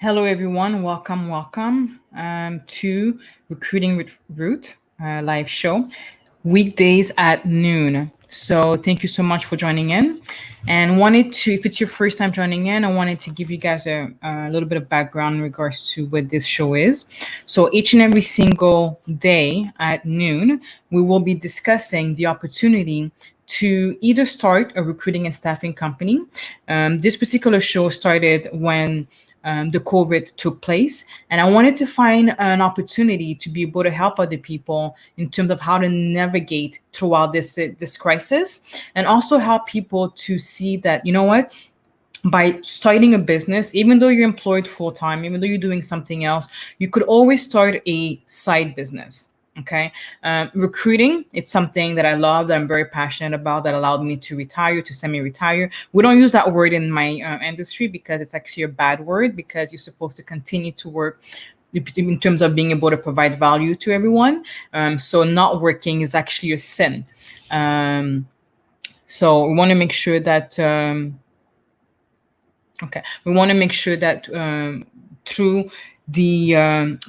Hello, everyone. Welcome to Recruiting with Ruth live show, weekdays at noon. So, thank you so much for joining in. And wanted to, if it's your first time joining in, I wanted to give you guys a little bit of background in regards to what this show is. So, each and every single day at noon, we will be discussing the opportunity to either start a recruiting and staffing company. This particular show started when the COVID took place. And I wanted to find an opportunity to be able to help other people in terms of how to navigate throughout this crisis, and also help people to see that, you know what, by starting a business, even though you're employed full time, even though you're doing something else, you could always start a side business. Okay. Recruiting, it's something that I love, that I'm very passionate about, that allowed me to retire, to semi-retire. We don't use that word in my industry because it's actually a bad word, because you're supposed to continue to work in terms of being able to provide value to everyone. So not working is actually a sin. So we want to make sure that through the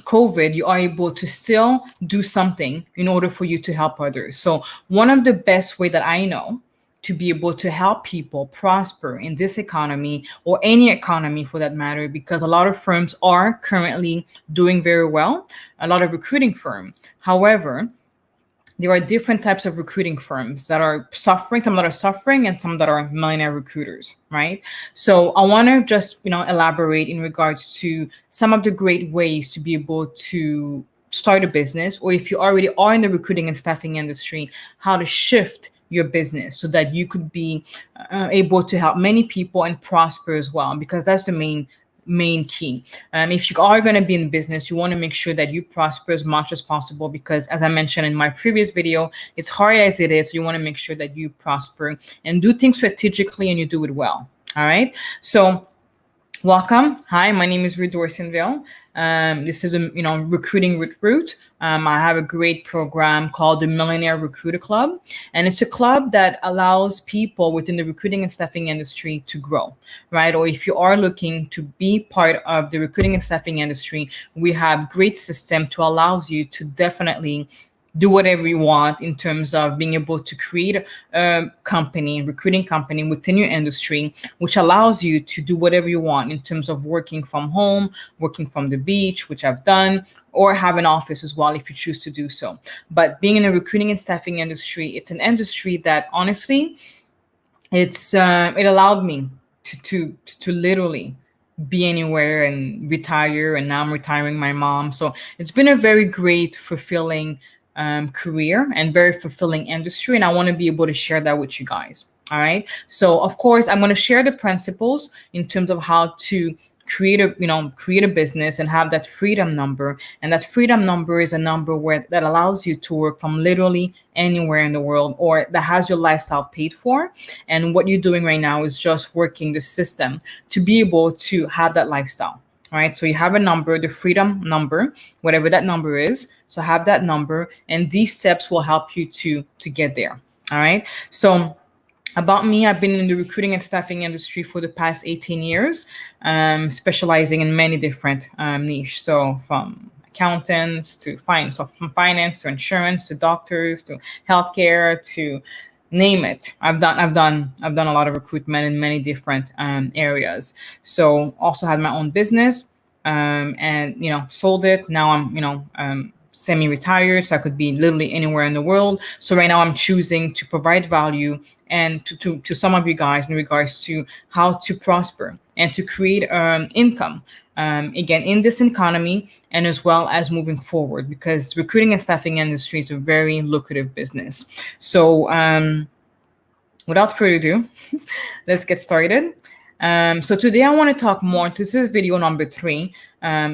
COVID, you are able to still do something in order for you to help others. So one of the best way that I know to be able to help people prosper in this economy, or any economy for that matter, because a lot of firms are currently doing very well, a lot of recruiting firms. However, there are different types of recruiting firms that are suffering, some that are suffering, and some that are millionaire recruiters, right? So I want to just, elaborate in regards to some of the great ways to be able to start a business, or if you already are in the recruiting and staffing industry, how to shift your business so that you could be able to help many people and prosper as well, because that's the main key. If you are going to be in business, you want to make sure that you prosper as much as possible, because as I mentioned in my previous video, it's hard as it is. You want to make sure that you prosper and do things strategically, and you do it well. All right. So welcome. Hi, my name is Ruth Dorsainville. This is Recruiting with Ruth. I have a great program called the Millionaire Recruiter Club, and it's a club that allows people within the recruiting and staffing industry to grow, right? Or if you are looking to be part of the recruiting and staffing industry, we have great system to allows you to definitely do whatever you want in terms of being able to create a company, recruiting company within your industry, which allows you to do whatever you want in terms of working from home, working from the beach, which I've done, or have an office as well if you choose to do so. But being in a recruiting and staffing industry, it's an industry that honestly, it allowed me to literally be anywhere and retire. And now I'm retiring my mom. So it's been a very great, fulfilling career and very fulfilling industry, and I want to be able to share that with you guys. All right. So of course, I'm going to share the principles in terms of how to create a business and have that freedom number. And that freedom number is a number that allows you to work from literally anywhere in the world, or that has your lifestyle paid for. And what you're doing right now is just working the system to be able to have that lifestyle. All right. So you have a number, the freedom number, whatever that number is. So have that number, and these steps will help you to get there. All right. So about me, I've been in the recruiting and staffing industry for the past 18 years, specializing in many different niches. So from accountants to finance, so from finance to insurance to doctors to healthcare to name it. I've done a lot of recruitment in many different areas. So also had my own business, and sold it. Now I'm semi-retired, so I could be literally anywhere in the world. So right now I'm choosing to provide value and to some of you guys in regards to how to prosper and to create income, again, in this economy, and as well as moving forward, because recruiting and staffing industry is a very lucrative business. So without further ado, let's get started. So today I want to talk more. This is video number 3.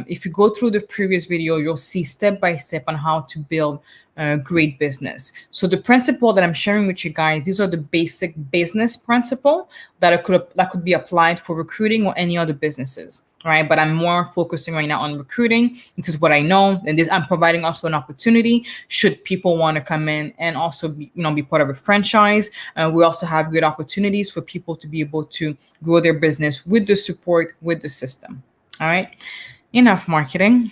If you go through the previous video, you'll see step by step on how to build a great business. So the principle that I'm sharing with you guys, these are the basic business principle that could be applied for recruiting or any other businesses. Right, but I'm more focusing right now on recruiting. This is what I know, and I'm providing also an opportunity should people want to come in and also be part of a franchise. We also have good opportunities for people to be able to grow their business with the support, with the system. All right. Enough marketing.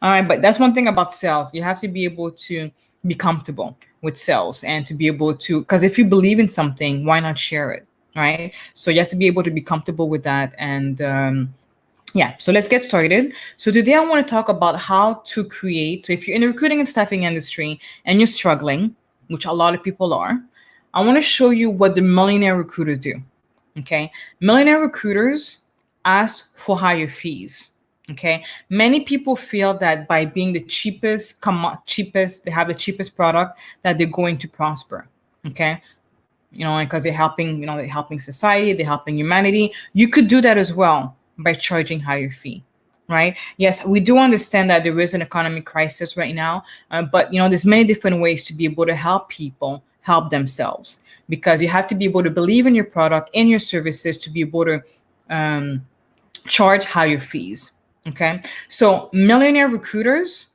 All right. But that's one thing about sales. You have to be able to be comfortable with sales and to be able to, because if you believe in something, why not share it? Right. So you have to be able to be comfortable with that. And yeah, so let's get started. So today I want to talk about how to create. So if you're in the recruiting and staffing industry and you're struggling, which a lot of people are, I want to show you what the millionaire recruiters do. Okay. Millionaire recruiters ask for higher fees. Okay. Many people feel that by being the cheapest, they have the cheapest product, that they're going to prosper. Okay. Because they're helping society, they're helping humanity. You could do that as well by charging higher fee, right? Yes, we do understand that there is an economic crisis right now, but there's many different ways to be able to help people help themselves, because you have to be able to believe in your product and your services to be able to charge higher fees. Okay, so millionaire recruiters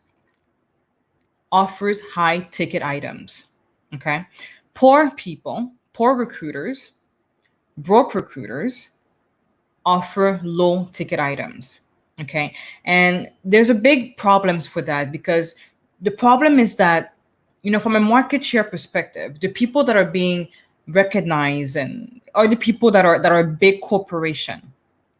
offers high ticket items. Okay, poor recruiters, broke recruiters offer low ticket items. Okay. And there's a big problems for that, because the problem is that, from a market share perspective, the people that are being recognized and are the people that are big corporation,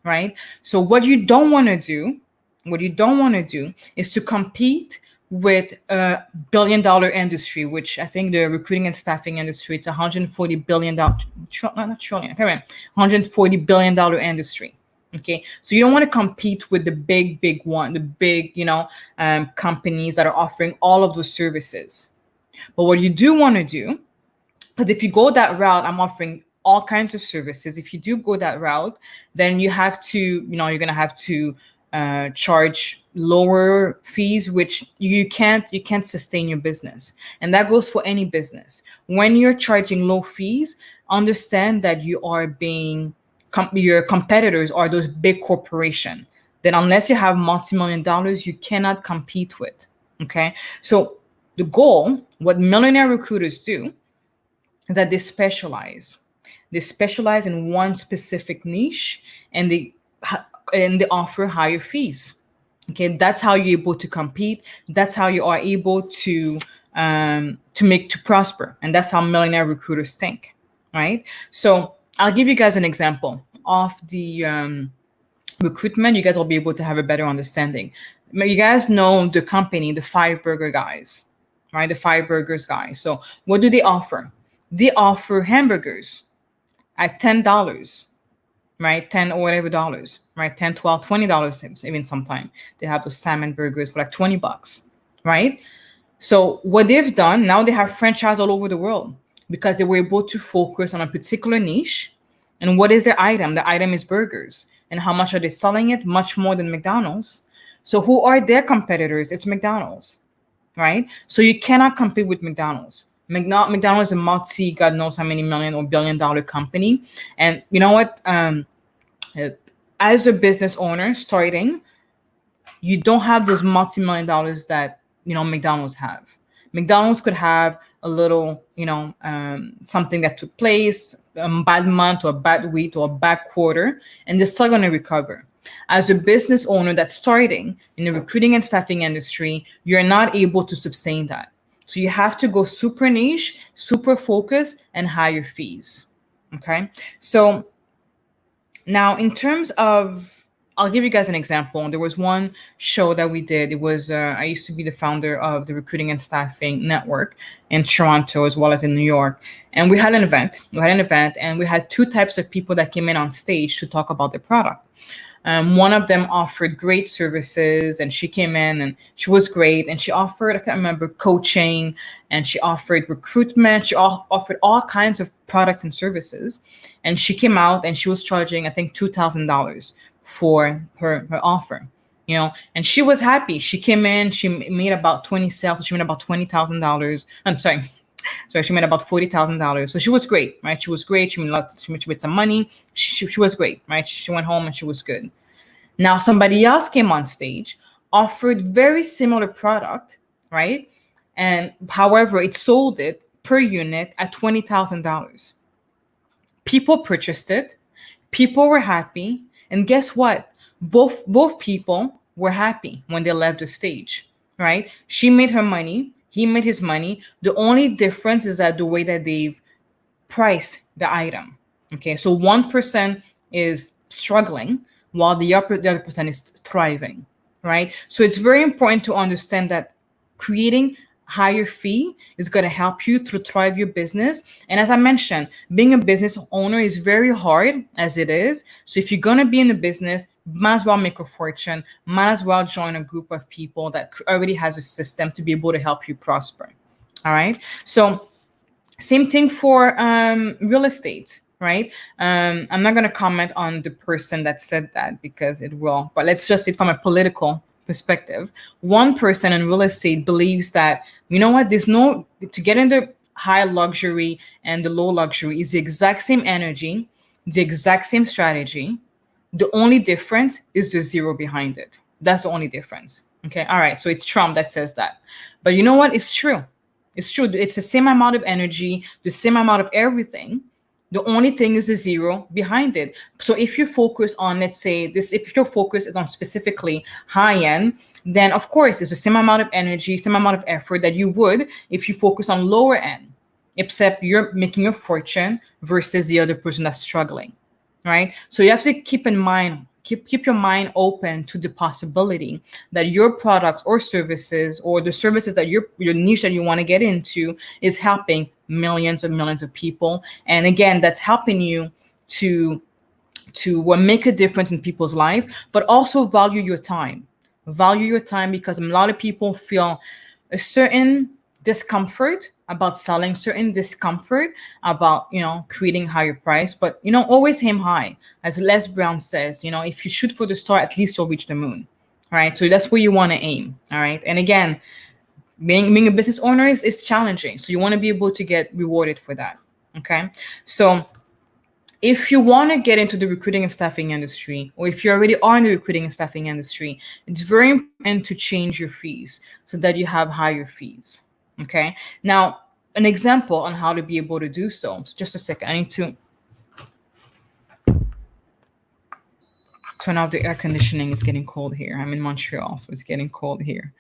right? So what you don't want to do is to compete with a $1 billion industry, which I think the recruiting and staffing industry, it's $140 billion, not trillion, okay, right, $140 billion industry. Okay, so you don't want to compete with the big one, the big, companies that are offering all of those services. But what you do want to do, because if you go that route, I'm offering all kinds of services. If you do go that route, then you have to, you're going to have to charge lower fees, which you can't sustain your business. And that goes for any business. When you're charging low fees, understand that you are being your competitors are those big corporations. Then unless you have multi-million dollars, you cannot compete with. Okay, so the goal, what millionaire recruiters do, is that they specialize in one specific niche, and they offer higher fees. Okay, that's how you're able to compete. That's how you are able to prosper, and that's how millionaire recruiters think, right? So I'll give you guys an example of the recruitment. You guys will be able to have a better understanding. You guys know the company, the Five Burger guys, right? The Five Burgers guys. So what do they offer? They offer hamburgers at $10. Right? 10 or whatever dollars, right? 10, 12, $20, even sometimes. They have those salmon burgers for like $20, right? So what they've done, now they have franchise all over the world, because they were able to focus on a particular niche. And what is their item? The item is burgers. And how much are they selling it? Much more than McDonald's. So who are their competitors? It's McDonald's, right? So you cannot compete with McDonald's. McDonald's is a God knows how many million or $1 billion company. And you know what? As a business owner starting, you don't have those multi-million dollars that, McDonald's have. McDonald's could have a little, something that took place, a bad month or a bad week or a bad quarter, and they're still going to recover. As a business owner that's starting in the recruiting and staffing industry, you're not able to sustain that. So you have to go super niche, super focused, and higher fees. Okay. So now in terms of, I'll give you guys an example. There was one show that we did. It was, I used to be the founder of the Recruiting and Staffing Network in Toronto as well as in New York. And we had an event. And we had two types of people that came in on stage to talk about their product. One of them offered great services, and she came in and she was great. And she offered, I can't remember, coaching, and she offered recruitment. She offered all kinds of products and services. And she came out and she was charging, I think, $2,000 for her offer, and she was happy. She came in, she made about 20 sales. So she made about $20,000. I'm sorry, she made about $40,000. So she was great, right? She was great. She made some money. She was great, right? She went home and she was good. Now somebody else came on stage, offered very similar product, right? And however, it sold it per unit at $20,000. People purchased it. People were happy. And guess what? Both people were happy when they left the stage, right? She made her money, he made his money. The only difference is that the way that they've priced the item. Okay, so one person is struggling while the other person is thriving, right? So it's very important to understand that creating higher fee is going to help you to thrive your business. And as I mentioned, being a business owner is very hard as it is. So if you're going to be in the business, might as well make a fortune, might as well join a group of people that already has a system to be able to help you prosper. All right. So same thing for real estate, right? I'm not going to comment on the person that said that because it will, but let's just say from a political perspective, one person in real estate believes that, you know what, there's no, to get in the high luxury and the low luxury is the exact same energy, the exact same strategy. The only difference is the zero behind it. That's the only difference. Okay. All right. So it's Trump that says that. But you know what? It's true. It's true. It's the same amount of energy, the same amount of everything. The only thing is the zero behind it. So if you focus on, let's say this, if your focus is on specifically high end, then of course it's the same amount of energy, same amount of effort that you would if you focus on lower end, except you're making a fortune versus the other person that's struggling, right? So you have to keep in mind, keep your mind open to the possibility that your products or services, or the services that your niche that you want to get into, is helping millions and millions of people. And again, that's helping you to make a difference in people's life, but also value your time. Value your time, because a lot of people feel a certain discomfort about selling, certain discomfort about, creating higher price, but, always aim high. As Les Brown says, if you shoot for the star, at least you'll reach the moon. All right. So that's where you want to aim. All right. And again, being a business owner is challenging. So you want to be able to get rewarded for that. Okay. So if you want to get into the recruiting and staffing industry, or if you already are in the recruiting and staffing industry, it's very important to change your fees so that you have higher fees. Okay. Now, an example on how to be able to do so. Just a second. I need to turn off the air conditioning. It's getting cold here. I'm in Montreal, so it's getting cold here.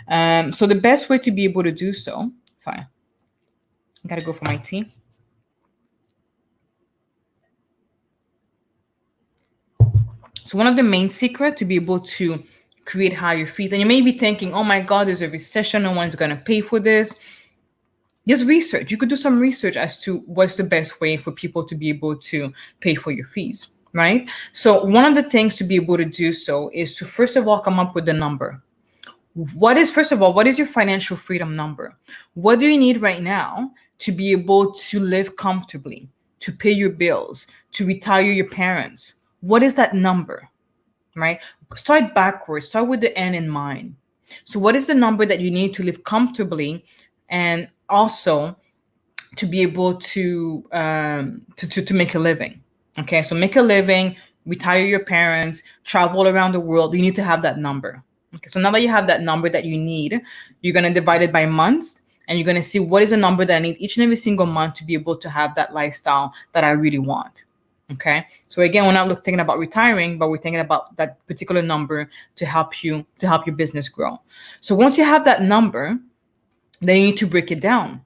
So the best way to be able to do so, sorry, I got to go for my tea. So one of the main secrets to be able to create higher fees, and you may be thinking, oh my God, there's a recession, no one's going to pay for this. There's research. You could do some research as to what's the best way for people to be able to pay for your fees, right? So one of the things to be able to do so is to, first of all, come up with the number. What is your financial freedom number? What do you need right now to be able to live comfortably, to pay your bills, to retire your parents? What is that number, right? Start backwards. Start with the end in mind. So what is the number that you need to live comfortably, and also to be able to make a living? Okay, so make a living, retire your parents, travel around the world. You need to have that number. Okay, so now that you have that number that you need, you're going to divide it by months, and you're going to see what is the number that I need each and every single month to be able to have that lifestyle that I really want. Okay. So again, we're not thinking about retiring, but we're thinking about that particular number to help your business grow. So once you have that number, then you need to break it down.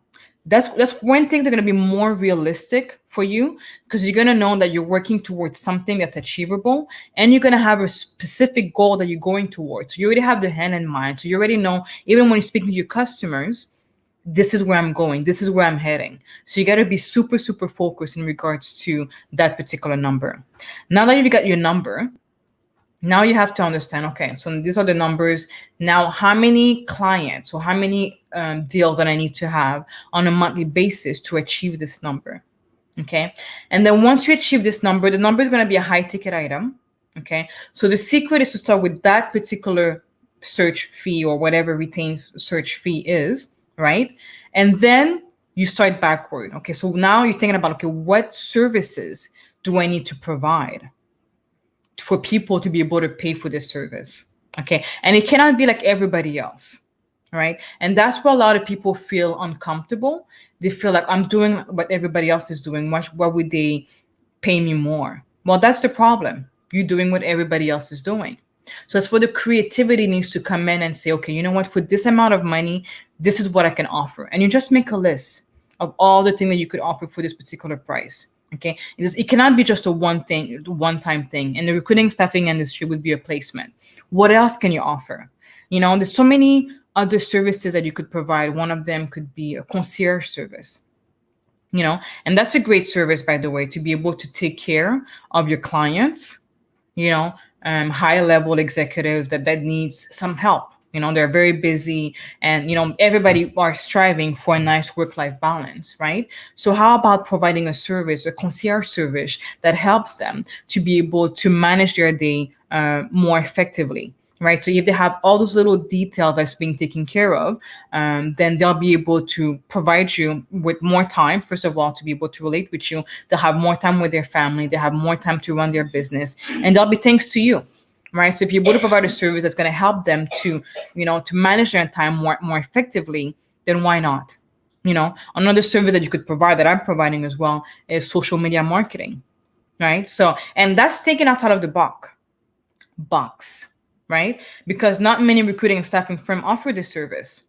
That's when things are going to be more realistic for you, because you're going to know that you're working towards something that's achievable, and you're going to have a specific goal that you're going towards. So you already have the end in mind. So you already know, even when you're speaking to your customers, this is where I'm going. This is where I'm heading. So you got to be super, super focused in regards to that particular number. Now that you've got your number, now you have to understand, okay, so these are the numbers. Now, how many clients or how many deals that I need to have on a monthly basis to achieve this number? Okay. And then once you achieve this number, the number is going to be a high ticket item. Okay. So the secret is to start with that particular search fee, or whatever retained search fee is. Right? And then you start backward. Okay. So now you're thinking about, okay, what services do I need to provide for people to be able to pay for this service? Okay. And it cannot be like everybody else. Right? And that's where a lot of people feel uncomfortable. They feel like, I'm doing what everybody else is doing. Why would they pay me more? Well, that's the problem. You're doing what everybody else is doing. So that's where the creativity needs to come in and say, okay, you know what, for this amount of money, this is what I can offer. And you just make a list of all the things that you could offer for this particular price. Okay. It cannot be just a one-time thing. And the recruiting staffing industry would be a placement. What else can you offer? You know, there's so many other services that you could provide. One of them could be a concierge service. You know, and that's a great service, by the way, to be able to take care of your clients, you know, high level executive that needs some help. You know, they're very busy, and, you know, everybody are striving for a nice work-life balance, right? So how about providing a service, a concierge service that helps them to be able to manage their day more effectively? Right. So if they have all those little details that's being taken care of, then they'll be able to provide you with more time, first of all, to be able to relate with you. They'll have more time with their family. They have more time to run their business, and they'll be thanks to you. Right. So if you're able to provide a service that's going to help them to, you know, to manage their time more effectively, then why not? You know, another service that you could provide that I'm providing as well is social media marketing. Right. So, and that's taken outside of the box. Right? Because not many recruiting and staffing firms offer this service.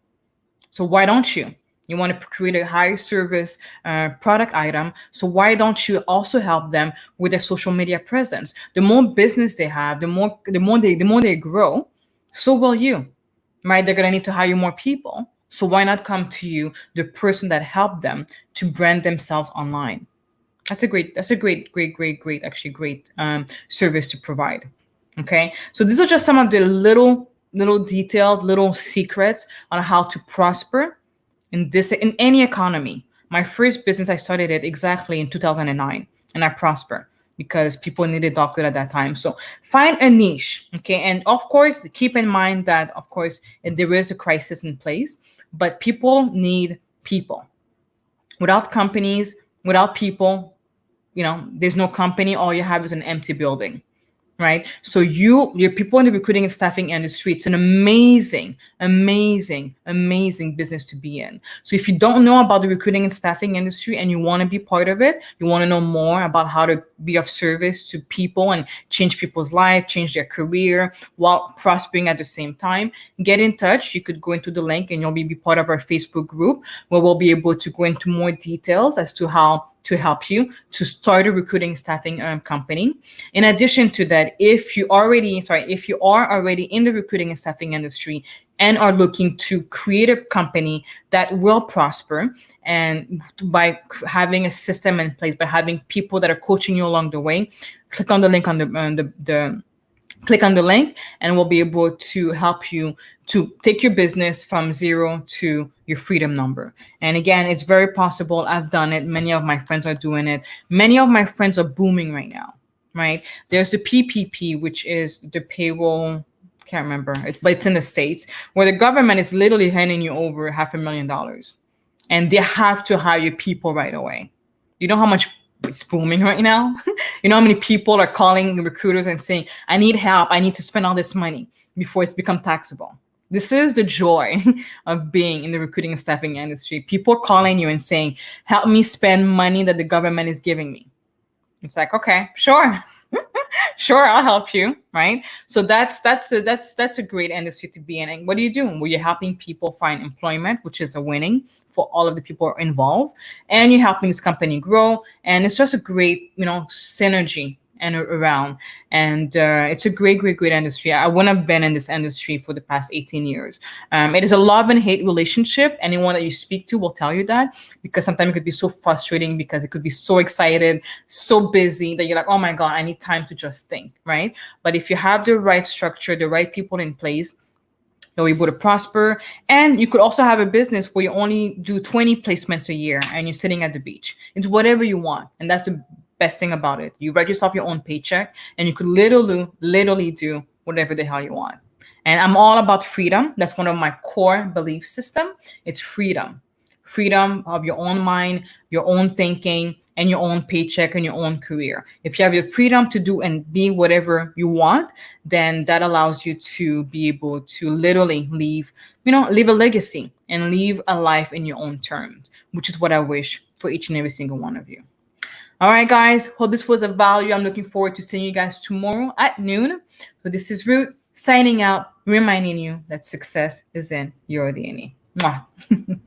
So why don't you? You want to create a high service product item. So why don't you also help them with their social media presence? The more business they have, the more they grow, so will you. Right? They're gonna need to hire more people. So why not come to you, the person that helped them to brand themselves online? That's a great actually great service to provide. Okay, so these are just some of the little details, little secrets on how to prosper in any economy. My first business, I started it exactly in 2009, and I prospered because people needed doctor at that time. So find a niche, okay, and of course keep in mind that of course there is a crisis in place, but people need people. Without companies, without people, you know, there's no company. All you have is an empty building. Right. So your people in the recruiting and staffing industry, it's an amazing business to be in. So if you don't know about the recruiting and staffing industry and you want to be part of it, you want to know more about how to be of service to people and change people's life, change their career while prospering at the same time, get in touch. You could go into the link and you'll be part of our Facebook group where we'll be able to go into more details as to how to help you to start a recruiting staffing company. In addition to that, if you are already in the recruiting and staffing industry and are looking to create a company that will prosper, and by having a system in place, by having people that are coaching you along the way, click on the link on click on the link and we'll be able to help you to take your business from zero to your freedom number. And again, it's very possible. I've done it. Many of my friends are doing it. Many of my friends are booming right now, right? There's the PPP, which is the payroll, can't remember, but it's in the States, where the government is literally handing you over $500,000 and they have to hire people right away. You know how much it's booming right now? You know how many people are calling the recruiters and saying, I need help. I need to spend all this money before it's become taxable. This is the joy of being in the recruiting and staffing industry. People calling you and saying, help me spend money that the government is giving me. It's like, okay, sure. Sure, I'll help you, right? So that's a great industry to be in. And what are you doing? Well, you're helping people find employment, which is a winning for all of the people involved, and you're helping this company grow. And it's just a great, synergy and around. And it's a great industry. I wouldn't have been in this industry for the past 18 years. It is a love and hate relationship. Anyone that you speak to will tell you that, because sometimes it could be so frustrating because it could be so excited, so busy that you're like, oh my God, I need time to just think, right? But if you have the right structure, the right people in place, you're able to prosper. And you could also have a business where you only do 20 placements a year and you're sitting at the beach. It's whatever you want. And that's the best thing about it. You write yourself your own paycheck and you could literally do whatever the hell you want. And I'm all about freedom. That's one of my core belief system. It's freedom of your own mind, your own thinking, and your own paycheck and your own career. If you have the freedom to do and be whatever you want, then that allows you to be able to literally leave a legacy and live a life in your own terms, which is what I wish for each and every single one of you. All right, guys. Hope this was a value. I'm looking forward to seeing you guys tomorrow at noon. So this is Ruth signing out, reminding you that success is in your DNA. Mwah.